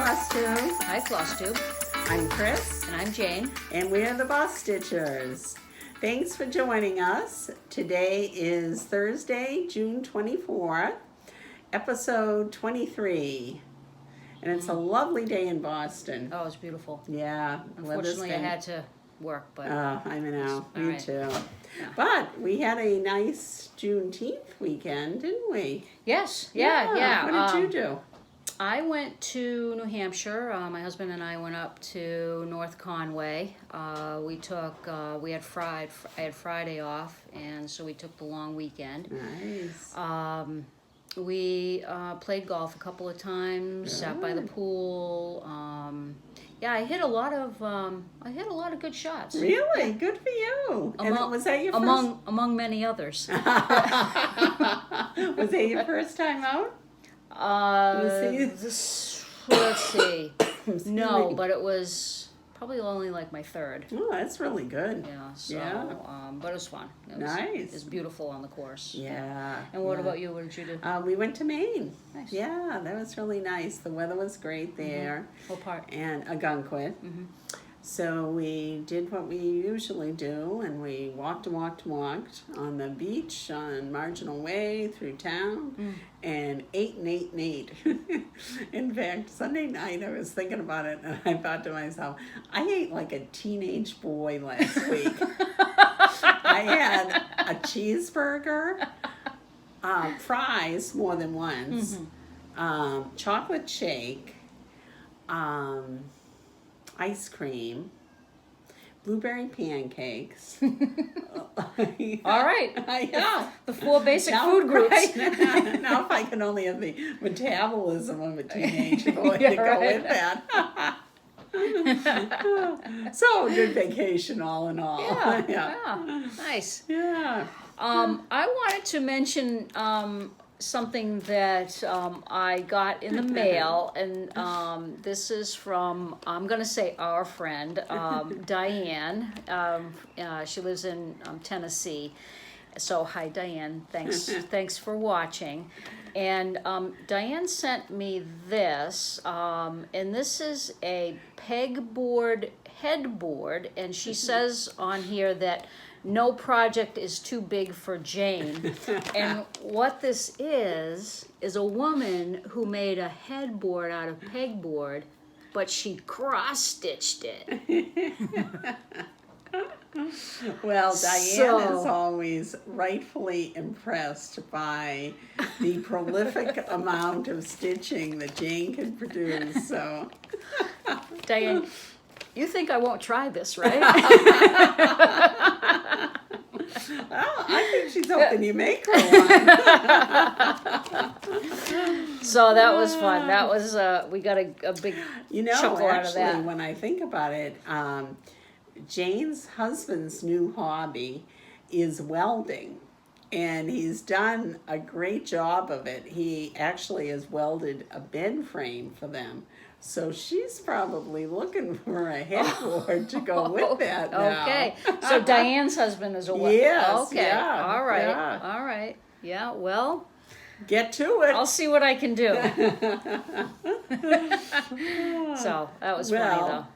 FlossTube. Hi, FlossTube. I'm Chris. And I'm Jane. And we are the BosStitchers. Thanks for joining us. Today is Thursday, June 24th, episode 23. And it's a lovely day in Boston. Oh, it's beautiful. Yeah. Unfortunately, I had to work, but... I know. Me right. too. Yeah. But we had a nice Juneteenth weekend, didn't we? Yes. Yeah. What did you do? I went to New Hampshire. My husband and I went up to North Conway. We had Friday off, and so we took the long weekend. Nice. We played golf a couple of times, sat by the pool. I hit a lot of good shots. Really? Good for you. And was that your first? Among many others. Was that your first time out? Let's see. No, but it was probably only like my third. Oh, that's really good. Yeah. So, yeah. But it was fun. Nice. It was beautiful on the course. Yeah. And what about you? What did you do? We went to Maine. Nice. Yeah, that was really nice. The weather was great there. What part? And Algonquin. Mm-hmm. So we did what we usually do, and we walked on the beach, on Marginal Way, through town, and ate and ate and ate. In fact, Sunday night I was thinking about it, and I thought to myself, I ate like a teenage boy last week. I had a cheeseburger, fries more than once, chocolate shake, ice cream, blueberry pancakes. All right. Yeah. The four basic food groups. Right. Now if I can only have the metabolism of a teenage boy to go with that. So good vacation all in all. Yeah. Nice. Yeah. I wanted to mention something that I got in the mail, and this is from, I'm going to say our friend, Diane. She lives in Tennessee. So hi, Diane. Thanks for watching. And Diane sent me this, and this is a pegboard headboard, and she says on here that no project is too big for Jane. And what this is a woman who made a headboard out of pegboard, but she cross-stitched it. Well, Diane is always rightfully impressed by the prolific amount of stitching that Jane can produce. So, Diane, you think I won't try this, right? Well, I think she's hoping you make her one. So that was fun. That was we got a big chuckle out of that. Actually, when I think about it, Jane's husband's new hobby is welding, and he's done a great job of it. He actually has welded a bed frame for them. So she's probably looking for a headboard to go with that now. Okay. So Diane's husband is a welder. Yes. Okay. Yeah, All right. yeah. All right. Yeah. Well, get to it. I'll see what I can do. So that was funny, though.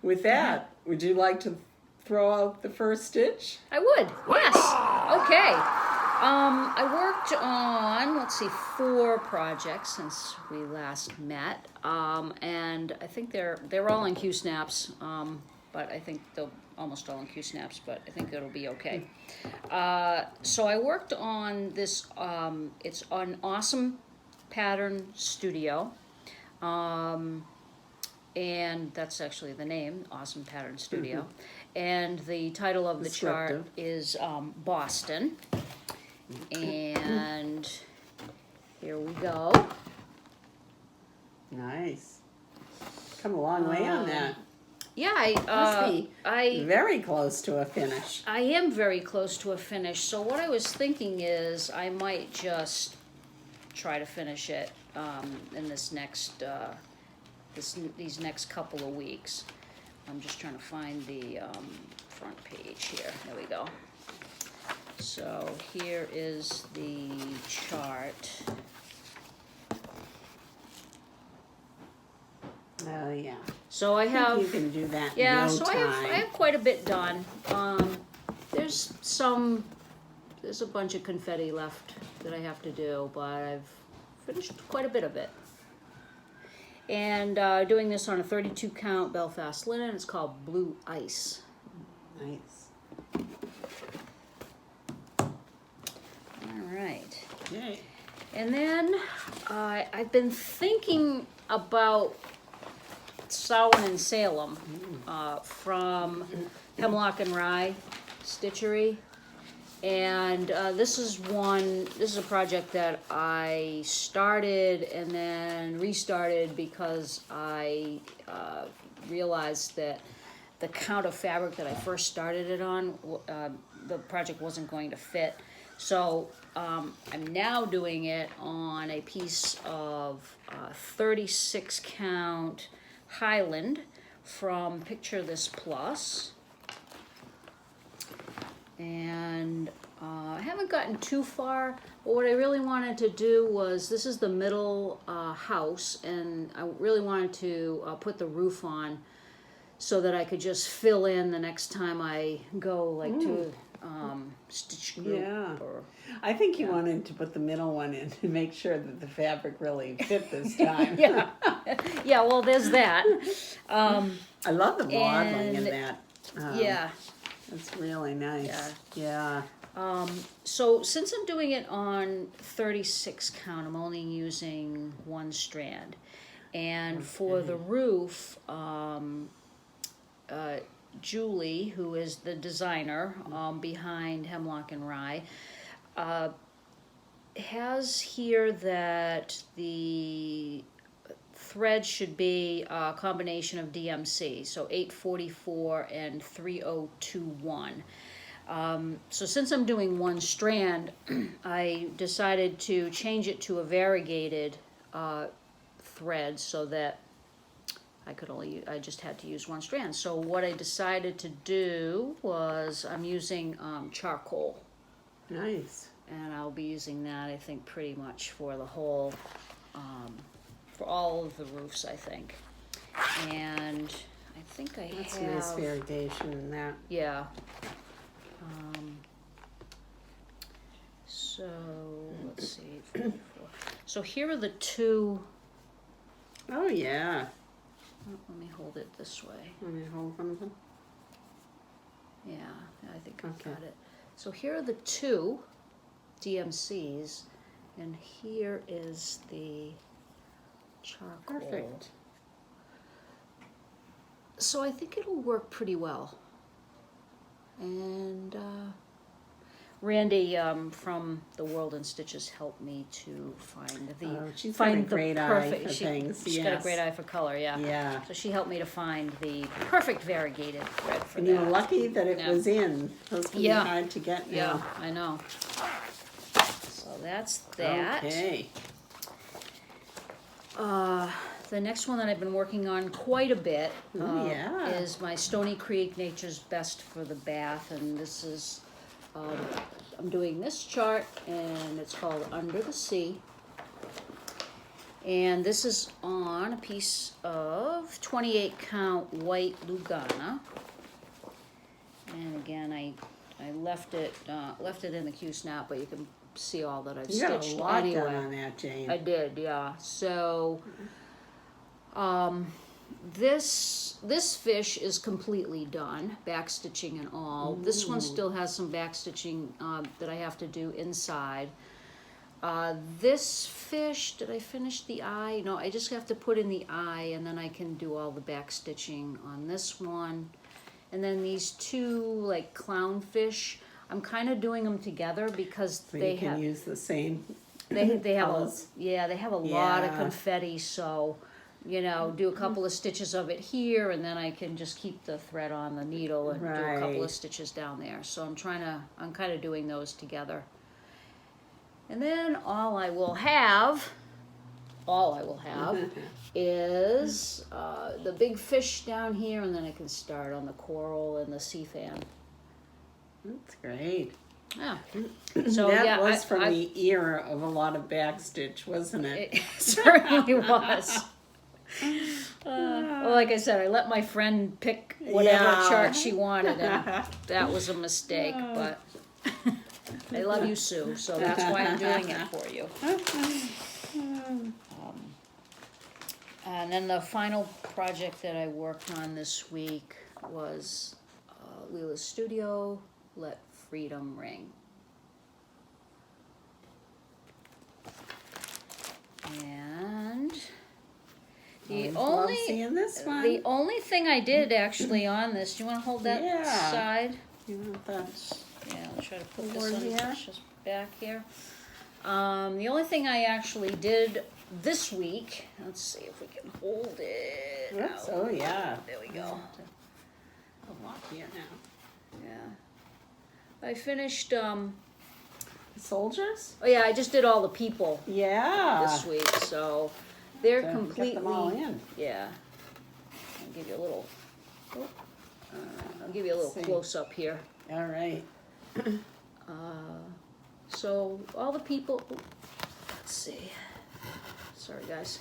With that, would you like to throw out the first stitch? I would. Yes. Okay. I worked on, 4 projects since we last met, and I think they're all in Q-snaps, but I think they'll almost all in Q-snaps, but I think it'll be okay. So I worked on this, it's an Awesome Pattern Studio, and that's actually the name, Awesome Pattern Studio, and the title of the chart is Boston. And here we go. Nice. Come a long way on that. Yeah, I very close to a finish. I am very close to a finish. So what I was thinking is I might just try to finish it in this next these next couple of weeks. I'm just trying to find the front page here. There we go. So here is the chart. Oh, yeah. So I have. You can do that Yeah, in no so time. I have quite a bit done. There's a bunch of confetti left that I have to do, but I've finished quite a bit of it. And doing this on a 32 count Belfast linen. It's called Blue Ice. Nice. All right. Yay. And then I've been thinking about Samhain and Salem from Hemlock Rye Stitchery. And this is a project that I started and then restarted because I realized that the count of fabric that I first started it on, the project wasn't going to fit. So I'm now doing it on a piece of 36 count Highland from Picture This Plus. And I haven't gotten too far, but what I really wanted to do was, this is the middle house, and I really wanted to put the roof on so that I could just fill in the next time I go to stitch group. Yeah. Or, I think you wanted to put the middle one in to make sure that the fabric really fit this time. yeah, yeah. Well, there's that. I love the modeling in that. Yeah. It's really nice. Yeah. Yeah. So since I'm doing it on 36 count, I'm only using one strand. And for the roof, Julie, who is the designer behind Hemlock Rye, has here that the thread should be a combination of DMC, so 844 and 3021. So since I'm doing one strand, I decided to change it to a variegated thread so that I just had to use one strand. So what I decided to do was I'm using charcoal. Nice. And I'll be using that, I think, pretty much for the whole, for all of the roofs, I think. And I think That's a nice variegation in that. Yeah. So, let's see. 44. So here are the two. Oh, yeah. Let me hold it this way. Let me hold one of them. Yeah, I think I've Okay. got it. So here are the two DMCs, and here is the charcoal. Perfect. So I think it'll work pretty well. And Randy from The World in Stitches helped me to find she's find got a great eye for things. She's got a great eye for color, yeah. Yeah. So she helped me to find the perfect variegated thread for And that. you were lucky that it Yeah. was in. Those can Yeah. be hard to get Yeah, now. I know. So that's that. Okay. The next one that I've been working on quite a bit yeah. is my Stoney Creek Nature's Best for the Bath, and this is I'm doing this chart, and it's called Under the Sea. And this is on a piece of 28 count white Lugana. And again, I left it in the Q-snap, but you can see all that I've You got stitched a lot anyway. done on that, Jane. I did, yeah. So, this fish is completely done, back stitching and all. This one still has some back stitching that I have to do inside. This fish, did I finish the eye? No, I just have to put in the eye, and then I can do all the back stitching on this one. And then these two like clownfish, I'm kind of doing them together because So they you can have use the same they have colors. they have a lot of Yeah. confetti, so do a couple of stitches of it here, and then I can just keep the thread on the needle and do a couple of Right. stitches down there. So I'm kind of doing those together. And then all I will have is the big fish down here, and then I can start on the coral and the sea fan. That's great. Yeah. So that yeah, was I from the era of a lot of backstitch, wasn't it? it certainly was. Well, like I said, I let my friend pick whatever chart she wanted, and that was a mistake, but I love you, Sue, so that's why I'm doing it for you. And then the final project that I worked on this week was Lila's Studio, Let Freedom Ring. And the love seeing this one. the only thing I did actually on this, do you want to hold that side? You want that? Yeah, I'll try to put Over this on here? just back here. The only thing I actually did this week, let's see if we can hold it. Oops. out. Oh yeah. There we go. I'll walk here now. Yeah. I finished, Soldiers? oh yeah, I just did all the people Yeah. this week, so they're So completely. get them all in. Yeah. I'll give you a little. I'll give you a little see. close up here. All right. So all the people. Let's see. Sorry, guys.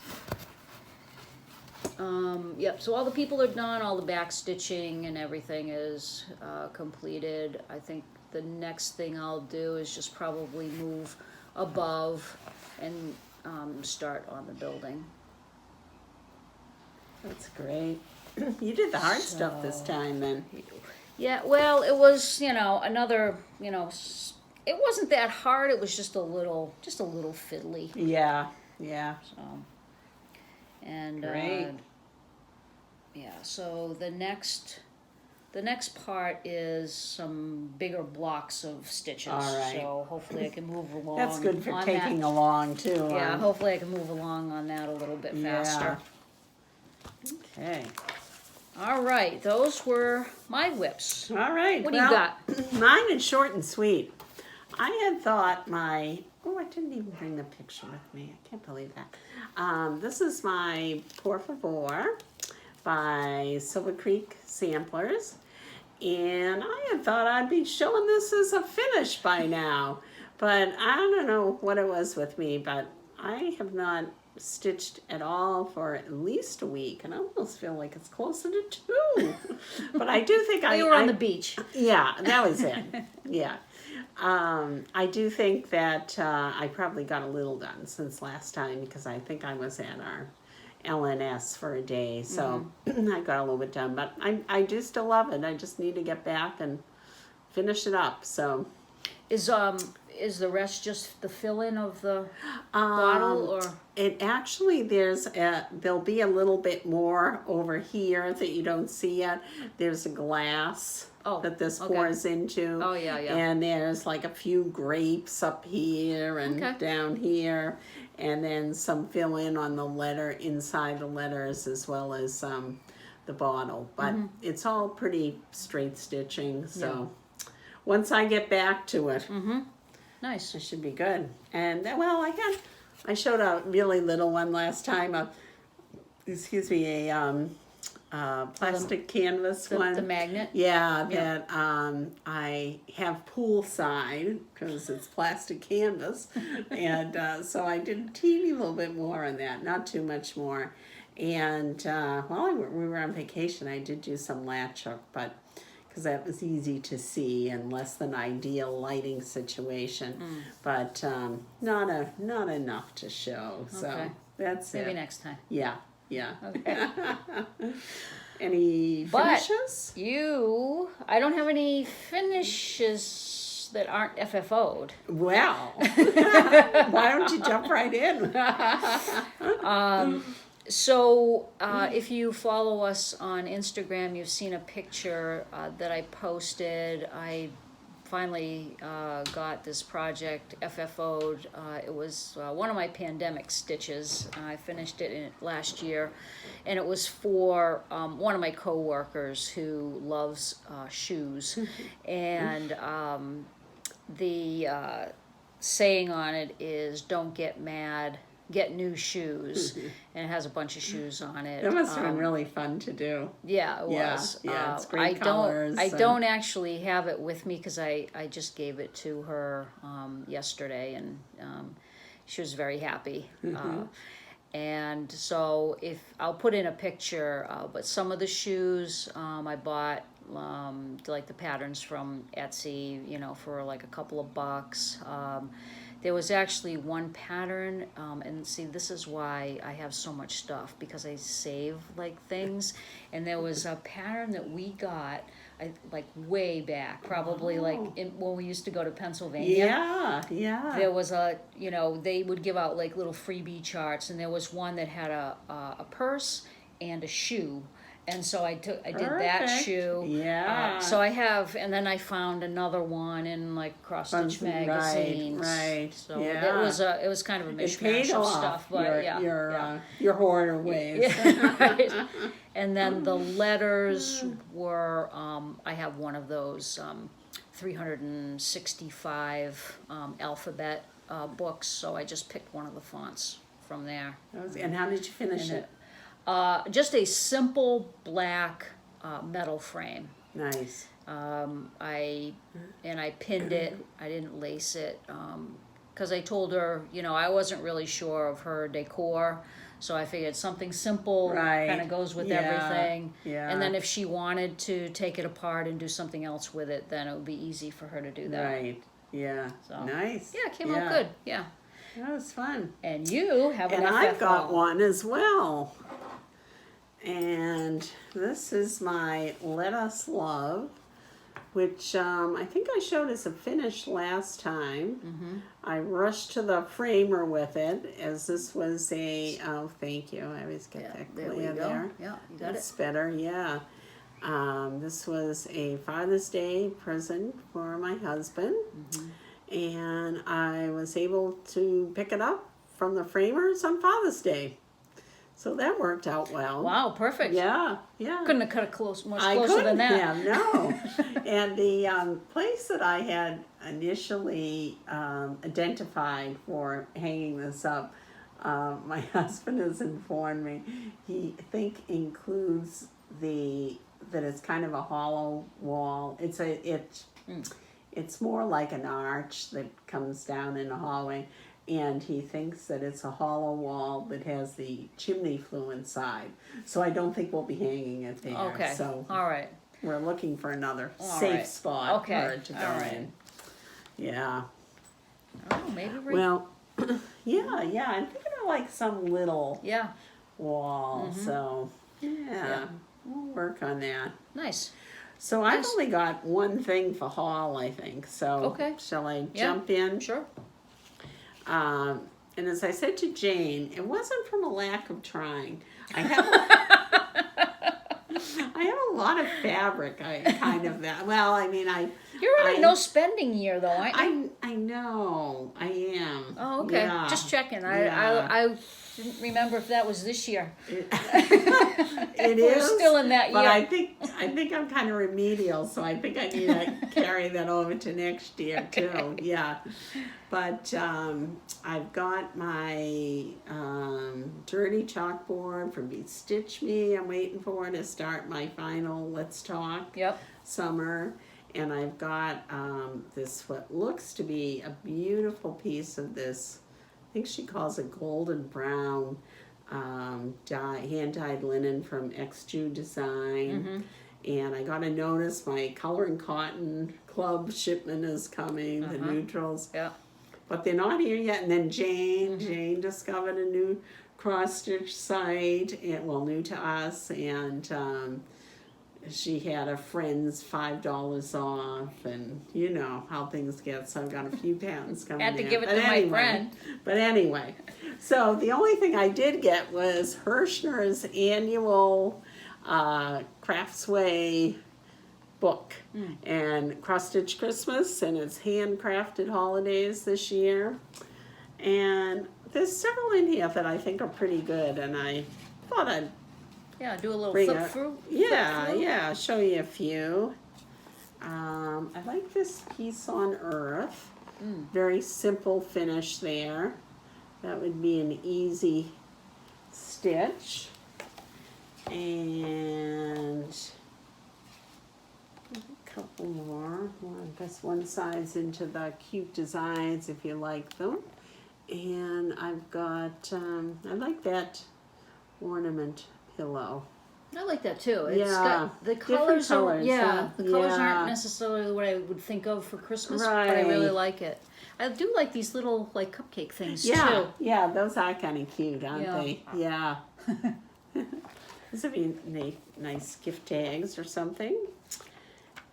Yep. So all the people are done. All the back stitching and everything is completed. I think the next thing I'll do is just probably move above and start on the building. That's great. You did the hard stuff this time then. Yeah, well, it was, another, it wasn't that hard. It was just a little fiddly. Yeah. Yeah. So, and Great. yeah. So the next part is some bigger blocks of stitches. All right. So hopefully I can move along. That's good for on taking that. along too. Yeah, hopefully I can move along on that a little bit faster. Okay. All right, those were my whips. All right. What do you got? Mine is short and sweet. I had thought I didn't even bring the picture with me. I can't believe that. This is my Por Favor by Silver Creek Samplers. And I had thought I'd be showing this as a finish by now. But I don't know what it was with me, but I have not stitched at all for at least a week, and I almost feel like it's closer to 2. But I do think You were on the beach. Yeah, that was it. Yeah. I do think that I probably got a little done since last time because I think I was at our LNS for a day, so I got a little bit done. But I do still love it. I just need to get back and finish it up. So Is the rest just the fill-in of the bottle, or? It actually, there'll be a little bit more over here that you don't see yet. There's a glass that this pours into. Oh, yeah. And there's like a few grapes up here and down here. And then some fill-in on the letter, inside the letters, as well as the bottle. But it's all pretty straight stitching, so once I get back to it, Nice. it should be good. And well, I showed a really little one last time. A plastic canvas one. The magnet. Yeah, that I have poolside because it's plastic canvas, and so I did a teeny little bit more on that, not too much more. And while we were on vacation, I did do some latch hook, but because that was easy to see and less than ideal lighting situation, but not enough to show. So that's Maybe it. next time. Yeah. Okay. Any finishes? I don't have any finishes that aren't FFO'd. Well, why don't you jump right in? So if you follow us on Instagram, you've seen a picture that I posted. I finally got this project FFO'd. It was one of my pandemic stitches. I finished it last year, and it was for one of my coworkers who loves shoes. And the saying on it is, "Don't get mad, get new shoes," and it has a bunch of shoes on it. That must have been really fun to do. Yeah, it was. Yeah, it's great colors. I don't actually have it with me because I just gave it to her yesterday, and she was very happy. And so if I'll put in a picture, but some of the shoes I bought like the patterns from Etsy, you know, for like a couple of bucks. There was actually one pattern, and see, this is why I have so much stuff, because I save like things. And there was a pattern that we got, like way back, probably like when we used to go to Pennsylvania. Yeah, yeah. There was you know, they would give out like little freebie charts, and there was one that had a purse and a shoe. And so I did that shoe. Yeah. So I have, and then I found another one in like Cross Stitch magazines. Right. So yeah. it was kind of a mishmash of stuff, but your hoarder ways. Yeah, right. And then the letters were, I have one of those 365 alphabet books. So I just picked one of the fonts from there. And how did you finish it? Just a simple black metal frame. Nice. I pinned it. I didn't lace it because I told her, you know, I wasn't really sure of her decor, so I figured something simple kind of goes with everything. Yeah. And then if she wanted to take it apart and do something else with it, then it would be easy for her to do that. Right. Yeah. So, nice. Yeah, it came out good. Yeah. That was fun. And you have an FFO. And I've got one as well. And this is my Let Us Love, which I think I showed as a finish last time. Mm-hmm. I rushed to the framer with it, as this was a, oh, thank you. I always get that clear there. Yeah, you got That's better, yeah. This was a Father's Day present for my husband. Mm-hmm. And I was able to pick it up from the framers on Father's Day. So that worked out well. Wow, much Couldn't have cut it much closer than that. Yeah, no. And the place that I had initially identified for hanging this up, my husband has informed me, he includes that it's kind of a hollow wall. It's more like an arch that comes down in a hallway. And he thinks that it's a hollow wall that has the chimney flue inside. So I don't think we'll be hanging it there. Okay. So all right. We're looking for another safe spot for it to go in. Yeah. Oh, maybe well, yeah. I'm thinking of like some little wall. Mm-hmm. So yeah, we'll work on that. Nice. So I've only got one thing for haul, I think. So shall I jump in? Sure. And as I said to Jane, it wasn't from a lack of trying. I have a lot of fabric. You're in a no spending year, though, aren't you? I know. I am. Oh, okay. Yeah. Just checking. I didn't remember if that was this year. It We're is still in that year. But I think I'm kind of remedial, so I think I need to carry that over to next year too. Yeah. But I've got my dirty chalkboard from Stitch Me. I'm waiting for to start my final Let's Talk summer. And I've got this, what looks to be a beautiful piece of this, I think she calls it golden brown, hand-dyed linen from XJU Design. Mm-hmm. And I got a notice my Color and Cotton Club shipment is coming, the neutrals. Yeah. But they're not here yet. And then Jane discovered a new cross-stitch site, new to us, and she had a friend's $5 off, and you know how things get, so I've got a few patterns coming in. Had to give it to my friend. But anyway, so the only thing I did get was Hirschner's annual Craftsway book and Cross Stitch Christmas, and it's handcrafted holidays this year. And there's several in here that I think are pretty good, and I thought I'd do a little flip through. Yeah, show you a few. I like this piece on Earth. Very simple finish there. That would be an easy stitch. And a couple more. I guess one side's into the cute designs if you like them. And I've I've got, I like that ornament pillow. I like that too. It's Yeah, got the different colors. colors, The colors yeah. aren't necessarily what I would think of for Christmas, but Right. I really like it. I do like these little like cupcake things Yeah, too. yeah, those are kind of cute, aren't Yeah. they? Yeah. This would be nice gift tags or something.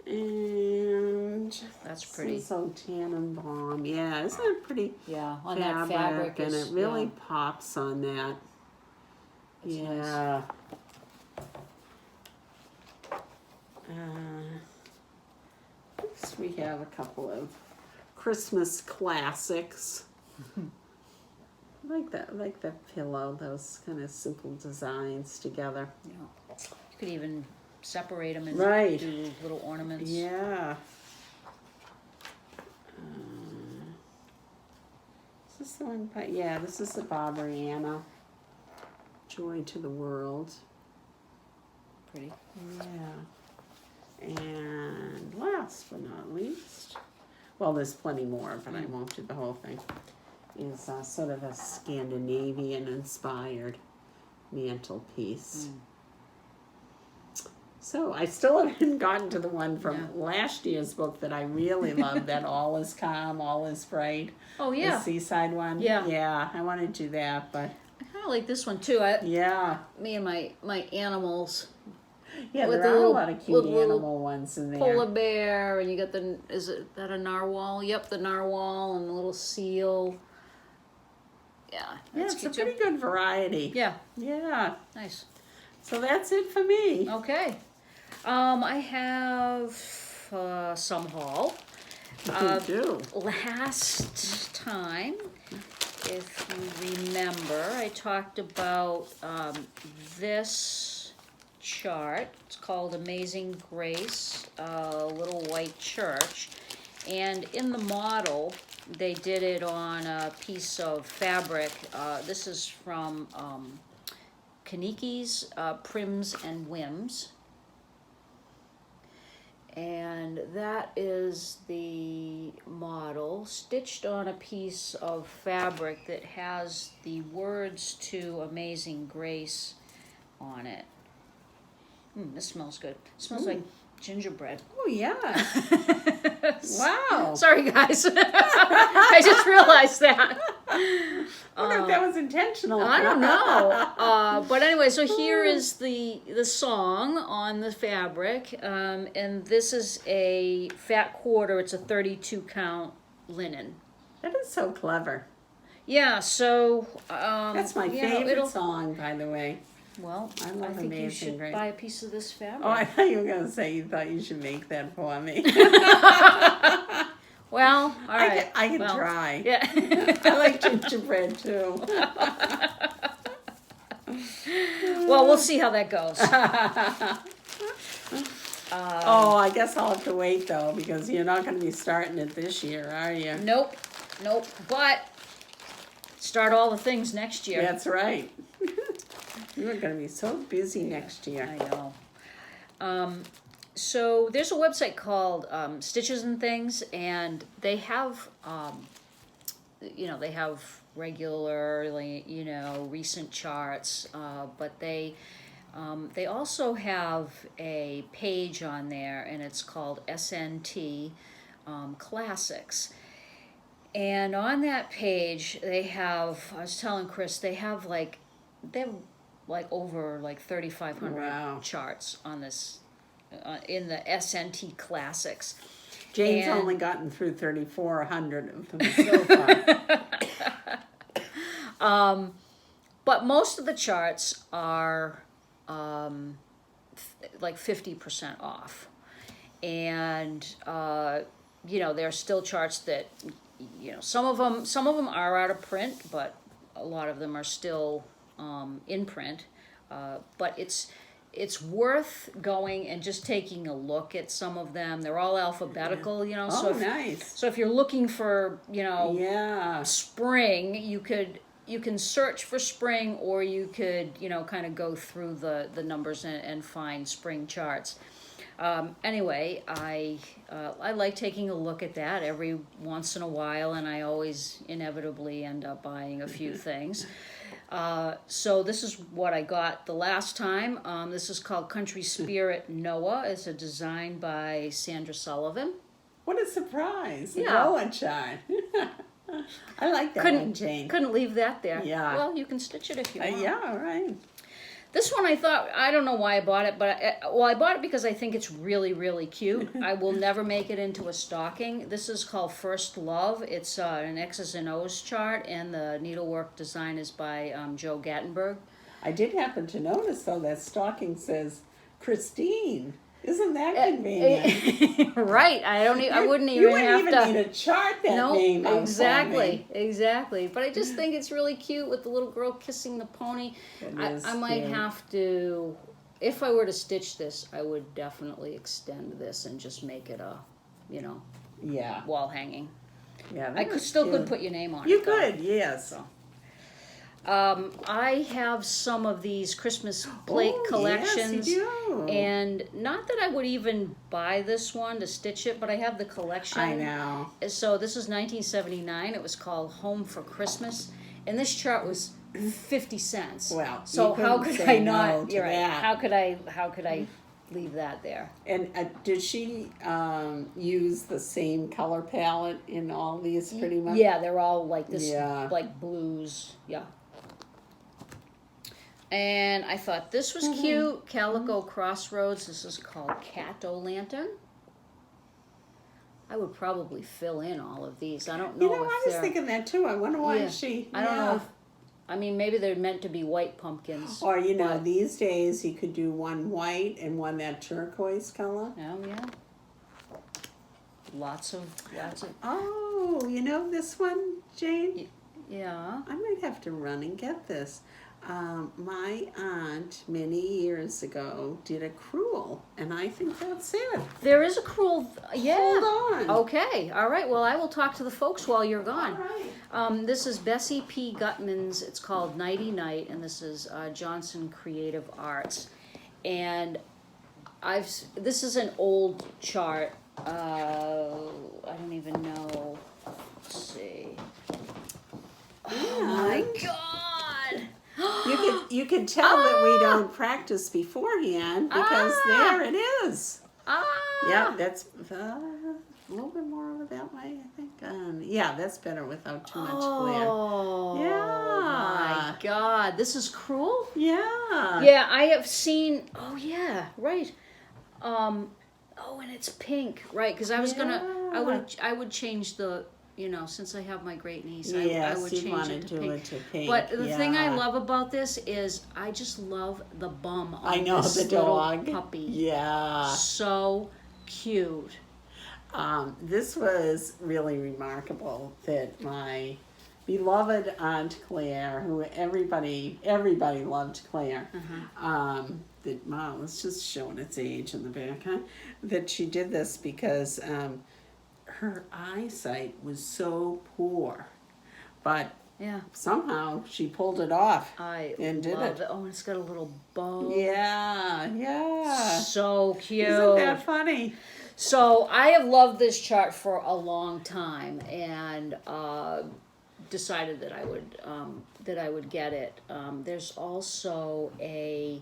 And That's pretty. So Tannenbaum, yeah, isn't it pretty? Yeah, on that fabric and is, it really yeah, pops on that. it's nice. Yeah. Next we have a couple of Christmas classics. I like that pillow, those kind of simple designs together. Yeah. You could even separate them and Right. do little ornaments. Yeah. Is this the one? Yeah, this is the Barbariana. Joy to the World. Pretty. Yeah. And last but not least, well, there's plenty more, but I won't do the whole thing, is sort of a Scandinavian-inspired mantelpiece. So I still haven't gotten to the one from last year's book that I really love, that All is Calm, All is Bright. Oh, yeah. The seaside one. Yeah. Yeah, I want to do that, but... I kind of like this one too. Yeah. Me and my animals. Yeah, With there the are a little- lot of cute with little animal ones in there. Polar bear, and you got is that a narwhal? Yep, the narwhal and the little seal. Yeah, Yeah, that's it's a cute too. pretty good variety. Yeah, Yeah. nice. So that's it for me. Okay. I have some haul. You do. Last time, if you remember, I talked about this chart. It's called Amazing Grace, Little White Church. And in the model, they did it on a piece of fabric. This is from Kaniki's Prims and Whims. And that is the model stitched on a piece of fabric that has the words to Amazing Grace on it. This smells good. It smells like gingerbread. Oh, yeah. Wow. Sorry, guys. I just realized that. I wonder if that was intentional. I don't know. But anyway, so here is the song on the fabric. And this is a fat quarter. It's a 32 count linen. That is so clever. Yeah, so... That's my favorite song, by the way. Well, I I love think you Amazing should Grace. buy a piece of this fabric. Oh, I thought you were going to say you thought you should make that for me. Well, all right. I can Well, try. Yeah. I like gingerbread, too. Well, we'll see how that goes. Oh, I guess I'll have to wait, though, because you're not going to be starting it this year, are you? Nope. But start all the things next year. That's right. You're going to be so busy next year. I know. So there's a website called Stitches and Things, and they have, they have regularly, recent charts, but they also have a page on there, and it's called SNT Classics. And on that page, they have, I was telling Chris, they have over 3,500 Wow. charts on this, in the SNT Classics. Jane's And- only gotten through 3,400 of them so far. But most of the charts are 50% off. And, there are still charts that, some of them are out of print, but a lot of them are still in print. But it's worth going and just taking a look at some of them. They're all alphabetical, Oh, nice. So if you're looking for, Yeah. spring, you can search for spring, or you could, kind of go through the numbers and find spring charts. Anyway, I like taking a look at that every once in a while, and I always inevitably end up buying a few things. So this is what I got the last time. This is called Country Spirit Noah. It's a design by Sandra Sullivan. What a surprise. Yeah. Noah chart. I like that one, Jane. Couldn't leave that there. Yeah. Well, you can stitch it if you want. Yeah, all right. This one I thought, I don't know why I bought it, but I bought it because I think it's really, really cute. I will never make it into a stocking. This is called First Love. It's an X's and O's chart, and the needlework design is by Joe Gattenberg. I did happen to notice, though, that stocking says Christine. Isn't that convenient? Right. I wouldn't you even wouldn't have even to. need a chart that name out exactly, for me. exactly. But I just think it's really cute with the little girl kissing the pony. I might have to, if I were to stitch this, I would definitely extend this and just make it a, Yeah. wall hanging. Yeah. I could put your name on it. You could, yes. So. I have some of these Christmas plate collections, yes, you do. and not that I would even buy this one to stitch it, but I have the collection. I know. So this is 1979. It was called Home for Christmas, and this chart was 50 cents. Well, so how could I not? No to You're right. that. How could I leave that there? And did she use the same color palette in all these pretty much? Yeah, they're all like this, Yeah. like blues. Yeah. And I thought this was cute. Calico Crossroads. This is called Cat-O-Lantern. I would probably fill in all of these. I don't know if I was they're... thinking that too. I wonder why she... I don't know if... I mean, maybe they're meant to be white pumpkins. Or, these days you could do one white and one that turquoise color. Oh, yeah. Lots of... Oh, this one, Jane? Yeah. I might have to run and get this. My aunt, many years ago, did a crewel, and I think that's it. There is a crewel, yeah. Hold on. Okay, all right. Well, I will talk to the folks while you're gone. All right. This is Bessie P. Gutman's. It's called Nitey Nite, and this is Johnson Creative Arts. And this is an old chart. I don't even know. Let's see. Oh my God! You can tell that we don't practice beforehand because there it is. Yeah, that's a little bit more over that way, I think. Yeah, that's better without too much glare. Oh Yeah. my God! This is cruel. Yeah. Yeah, I have seen. Oh yeah, right. Oh, and it's pink, right? Because I was I would change the. Since I have my great niece, I would change it to pink. But the thing I love about this is I just love the bum on this the dog. little puppy. Yeah. So cute. This was really remarkable that my beloved Aunt Claire, who everybody loved Claire, that Mom was just showing its age in the back, that she did this because her eyesight was so poor, but somehow she pulled it off and did it. Oh, it's got a little bow. Yeah. So cute. Isn't that funny? So I have loved this chart for a long time, and decided that I would get it. There's also a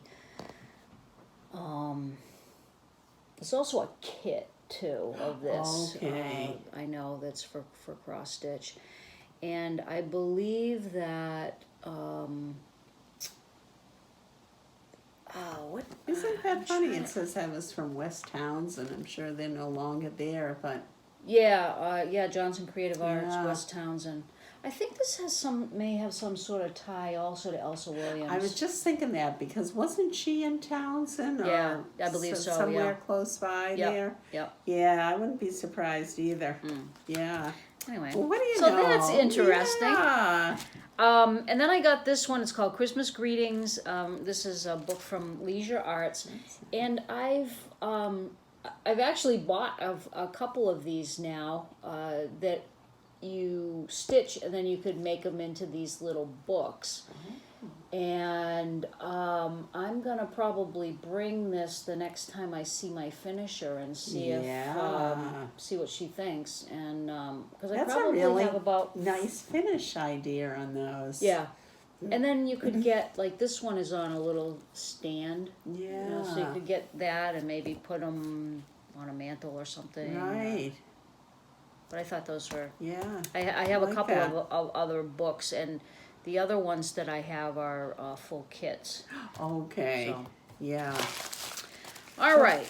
kit too of this. Okay. I know that's for cross stitch, and I believe that what Isn't that funny? It says that was from West Townsend. I'm sure they're no longer there, but Johnson Creative Arts, West Townsend. I think this may have some sort of tie also to Elsa Williams. I was just thinking that because wasn't she in Townsend? Yeah, I believe so. Somewhere close by there. Yep. Yeah, I wouldn't be surprised either. Yeah. Anyway, well, what do you so know? that's interesting. Yeah. And then I got this one. It's called Christmas Greetings. This is a book from Leisure Arts, and I've actually bought a couple of these now that you stitch, and then you could make them into these little books. And I'm gonna probably bring this the next time I see my finisher and see if see what she thinks. And because I That's probably a really have about nice finish idea on those. yeah. And then you could get, like, this one is on a little stand. Yeah. You know, so you could get that and maybe put them on a mantle or something. Right. But I thought those were. Yeah. I have a like couple that. of other books, and the other ones that I have are full kits. Okay. So. Yeah. All right.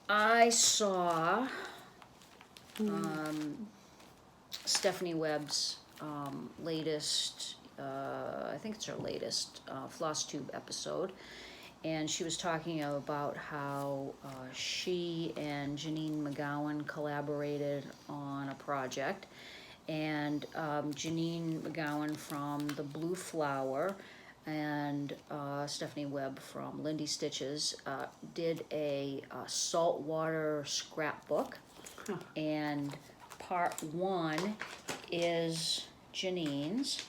I saw Stephanie Webb's latest, I think it's her latest Floss Tube episode. And she was talking about how she and Janine McGowan collaborated on a project. And Janine McGowan from the Blue Flower and Stephanie Webb from Lindy Stitches did a saltwater scrapbook. Huh. And part 1 is Janine's.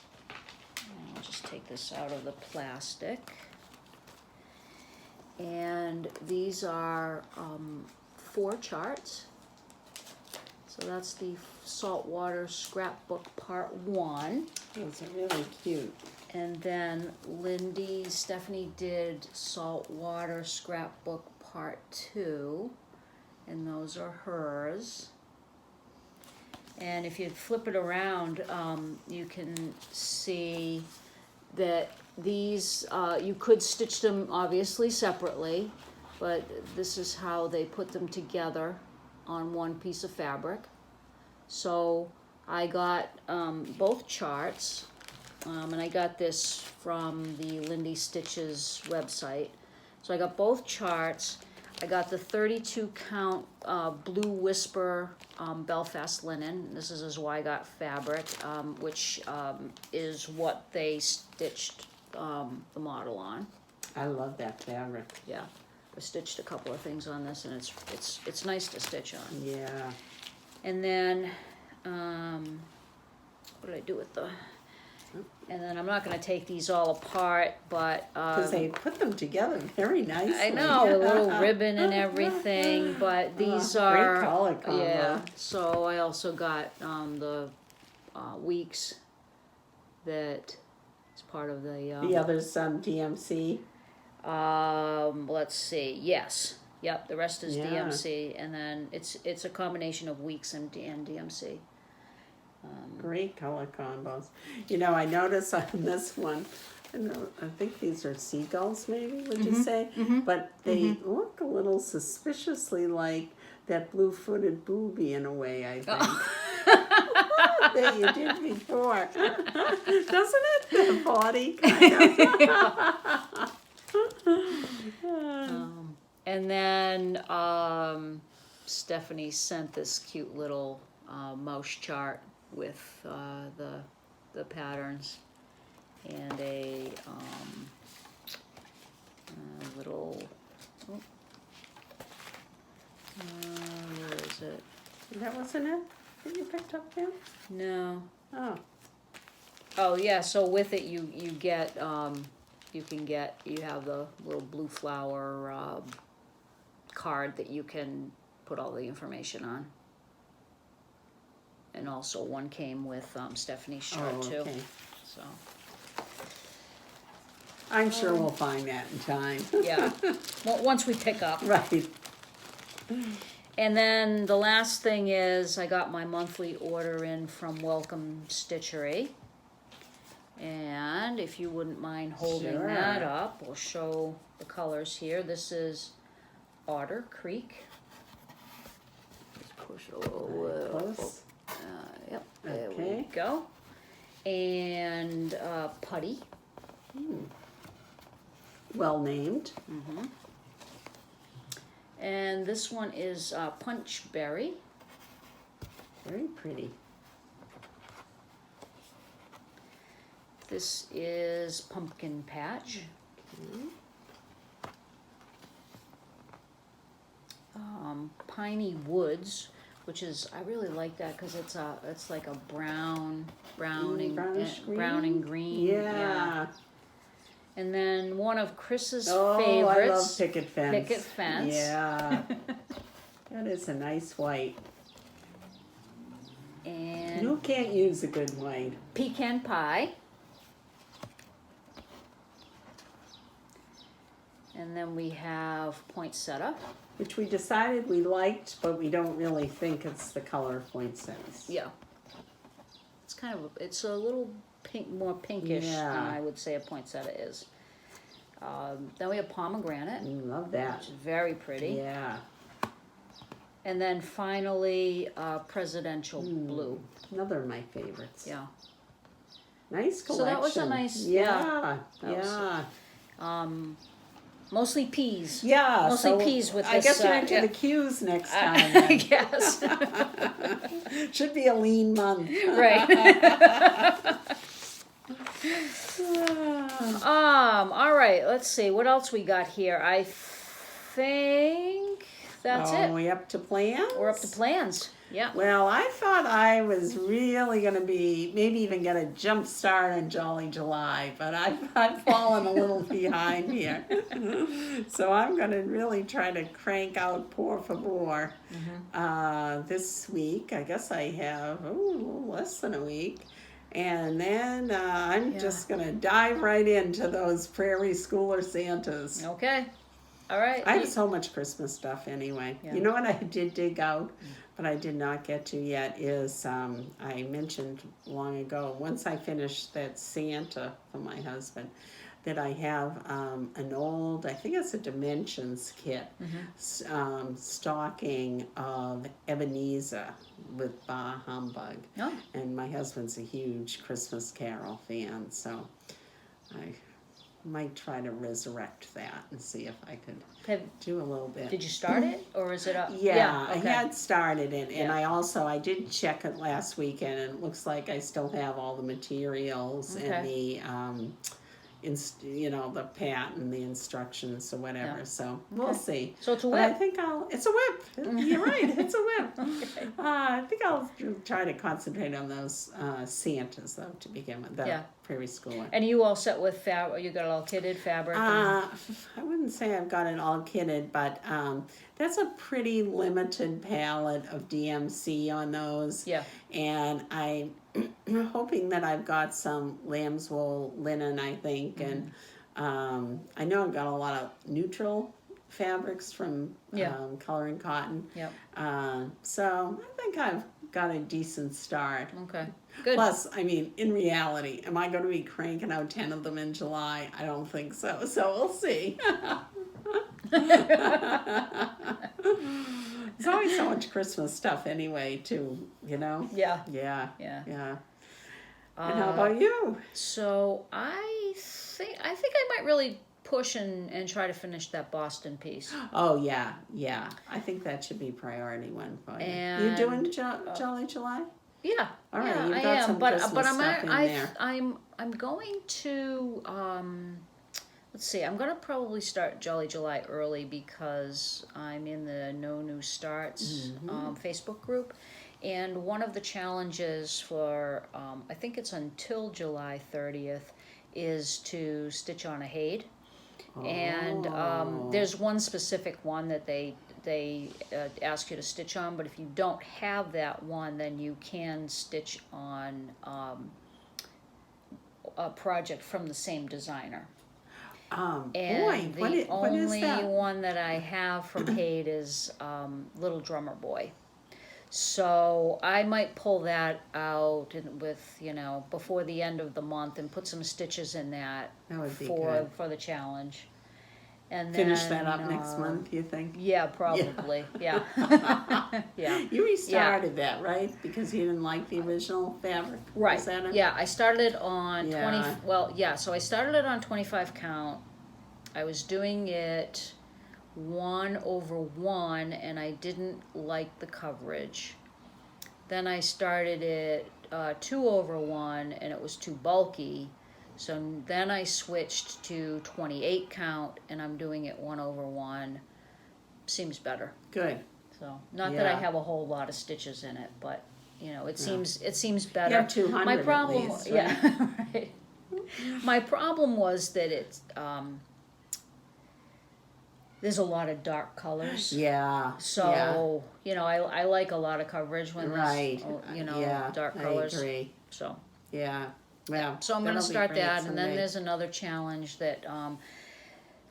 I'll just take this out of the plastic. And these are 4 charts. So that's the Saltwater Scrapbook Part 1. Those are really cute. And then Stephanie did Saltwater Scrapbook Part 2. And those are hers. And if you flip it around, you can see that these, you could stitch them obviously separately, but this is how they put them together on one piece of fabric. So I got both charts, and I got this from the Lindy Stitches website. So I got both charts. I got the 32 count Blue Whisper Belfast linen. This is a Zweigart fabric, which is what they stitched the model on. I love that fabric. Yeah, I stitched a couple of things on this, and it's nice to stitch on. Yeah. And then what did I do with the? And then I'm not going to take these all apart, but Because they put them together very nicely. I know, a little ribbon and everything, but these are great color combo. yeah. So I also got the weeks that is part of the The others DMC. let's see, yes, yep, the rest is Yeah. DMC, and then it's a combination of weeks and DMC. Great color combos. You know, I noticed on this one, I think these are seagulls maybe, would you say? But they look a little suspiciously like that blue-footed booby in a way, I think. That you did before. Doesn't it? The body kind of. And then Stephanie sent this cute little mouse chart with the patterns and a little where is it? That wasn't it that you picked up there? No. Oh, Yeah, so with it you get you have the little blue flower card that you can put all the information on. And also one came with Stephanie's chart too. Okay. So I'm sure we'll find that in time. yeah, well, once we pick up. Right. And then the last thing is I got my monthly order in from Welcome Stitchery. And if you wouldn't mind holding Sure. that up, we'll show the colors here. This is Otter Creek. Just push it a little Close. yep, there we Okay. go. And Putty. Well named. And this one is Punch Berry. Very pretty. This is Pumpkin Patch. Piney Woods, which is, I really like that because it's like a brown and green. Yeah. And then one of Chris's Oh, favorites. I love picket fence. Picket fence. Yeah. That is a nice white. And Who can't use a good white? pecan pie. And then we have poinsettia. Which we decided we liked, but we don't really think it's the color of poinsettias. Yeah. It's a little pink, more pinkish Yeah. than I would say a poinsettia is. Then we have pomegranate, Love that. which is very pretty. Yeah. And then finally, presidential blue. Another of my favorites. Yeah. Nice collection. So that was a nice, Yeah. That was- mostly peas. Yeah. Mostly so peas with I this. guess we're into Yeah. the cues next time. I then. guess. Should be a lean month. Right. All right, let's see. What else we got here? I think that's it. We up to plans? We're up to plans. Yeah. Well, I thought I was really going to be, maybe even get a jump start on Jolly July, but I've fallen a little behind here. So I'm going to really try to crank out Por Favor this week. I guess I have less than a week. And then I'm just going to dive right into those Prairie Schooler Santas. Okay. All right. I have so much Christmas stuff anyway. Yeah. You know what I did dig out, but I did not get to yet is I mentioned long ago, once I finished that Santa for my husband, that I have an old, I think it's a Dimensions kit, stocking of Ebenezer with Bah Humbug. Oh. And my husband's a huge Christmas Carol fan, so I might try to resurrect that and see if I could do a little bit. Did you start it, or is it up? Yeah, okay. I had started it, and Yeah. I did check it last weekend, and it looks like I still have all the materials and the the patent, the instructions or whatever. Yeah. So we'll see. So it's a But I whip. think it's a whip. You're right, it's a whip. Okay. I think I'll try to concentrate on those Santas though to begin with. The Yeah. Prairie Schooler. And you all set with fabric? You got it all kitted, fabric? I wouldn't say I've got it all kitted, but that's a pretty limited palette of DMC on those. Yeah. And I'm hoping that I've got some lamb's wool linen, I think, and I know I've got a lot of neutral fabrics from Coloring Cotton. Yep. So I think I've got a decent start. Okay. Good. Plus, I mean, in reality, am I going to be cranking out 10 of them in July? I don't think so. So we'll see. There's always so much Christmas stuff anyway, too, you know? Yeah. Yeah. Yeah. Yeah. And how about you? So I think I might really push and try to finish that Boston piece. Oh, yeah. Yeah. I think that should be priority one for you. And, You doing Jolly July? Yeah. All right, yeah, you've I got am. some But Christmas I'm stuff in there. I'm going to let's see. I'm going to probably start Jolly July early because I'm in the No New Starts Facebook group. And one of the challenges for, I think it's until July 30th, is to stitch on a Haid. And there's one specific one that they ask you to stitch on, but if you don't have that one, then you can stitch on a project from the same designer. Boy, And what is only that? one that I have from Haid is Little Drummer Boy. So I might pull that out with, before the end of the month and put some stitches in that, That would be for good. for the challenge. And Finish then, that up next month, you think? Yeah, probably. Yeah. Yeah. You restarted that, right? Because you didn't like the original fabric? Right. Is that it? Yeah, I started on Yeah. so I started it on 25 count. I was doing it 1/1 and I didn't like the coverage. Then I started it 2/1 and it was too bulky. So then I switched to 28 count and I'm doing it 1/1. Seems better. Good. So, not that I Yeah. have a whole lot of stitches in it, but you know, it seems You better. have 200 My problem, at least, right? yeah, right. My problem was that it's there's a lot of dark colors. Yeah. So you know, I like a lot of coverage when Right. there's you know Yeah, dark I colors. agree. So Yeah. Well, so I'm going to that'll be start great that, and then someday. there's another challenge that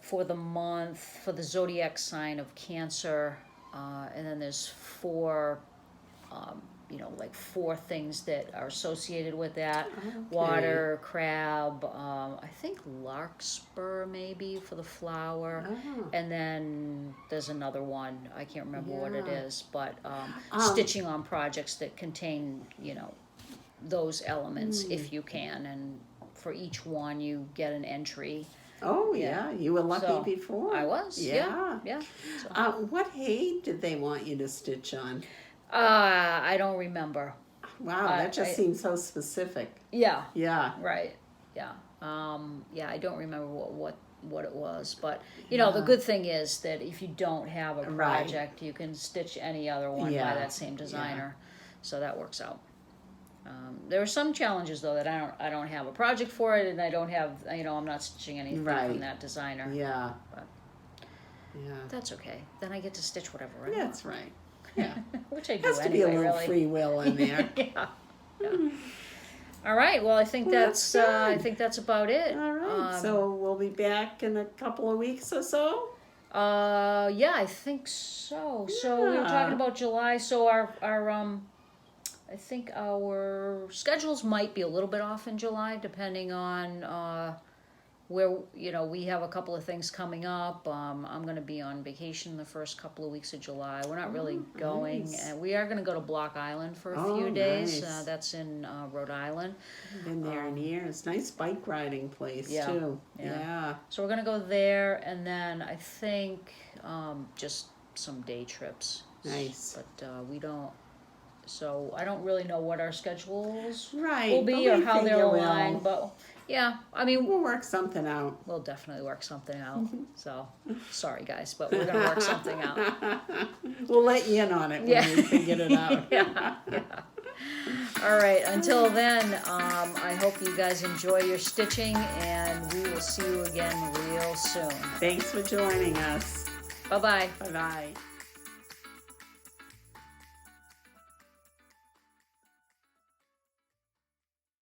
for the month for the zodiac sign of Cancer, and then there's 4. You know, like 4 things that are associated with that. Okay. Water, crab, I think larkspur maybe for the flower. Oh. And then there's another one, I can't remember what it Yeah. is, but stitching on projects that contain, you know, those elements if you can. And for each one you get an entry. Oh, Yeah. yeah. You were lucky So, before. I was, yeah. So, What hay did they want you to stitch on? I don't remember. Wow, that just seems so specific. Yeah. Yeah. Right. Yeah. Yeah. I don't remember what it was, but you know, the good thing is that if you don't have a project, you can stitch any other one by that same designer, so that works out. There are some challenges though that I don't have a project for it, and I don't have, you know, I'm not stitching anything from that designer. Yeah. But Yeah. that's okay. Then I get to stitch whatever I want. That's right. Yeah. Which I do Has to anyway, be a little really. free will in there. Yeah. All right. Well, I think Well, that's I good. think that's about it. All right. So we'll be back in a couple of weeks or so. Yeah, I think so. So we were Yeah. talking about July. So our I think our schedules might be a little bit off in July, depending on where, you know, we have a couple of things coming up. I'm going to be on vacation the first couple of weeks of July. We're not really going. nice. We are going to go to Block Island for a Oh, few days. nice. That's in Rhode Island. Been there in years. Nice bike riding place Yeah. too. Yeah. Yeah. So we're going to go there, and then I think just some day trips. Nice. But we don't. So I don't really know what our schedules Right. will be but or we how they'll figure align. But yeah, I mean, We'll work something out. we'll definitely work something out. So sorry guys, but we're gonna work something out. We'll let you in on it when Yeah. we figure it out. Yeah. All right. Until then, I hope you guys enjoy your stitching, and we will see you again real soon. Thanks for joining us. Bye bye. Bye bye.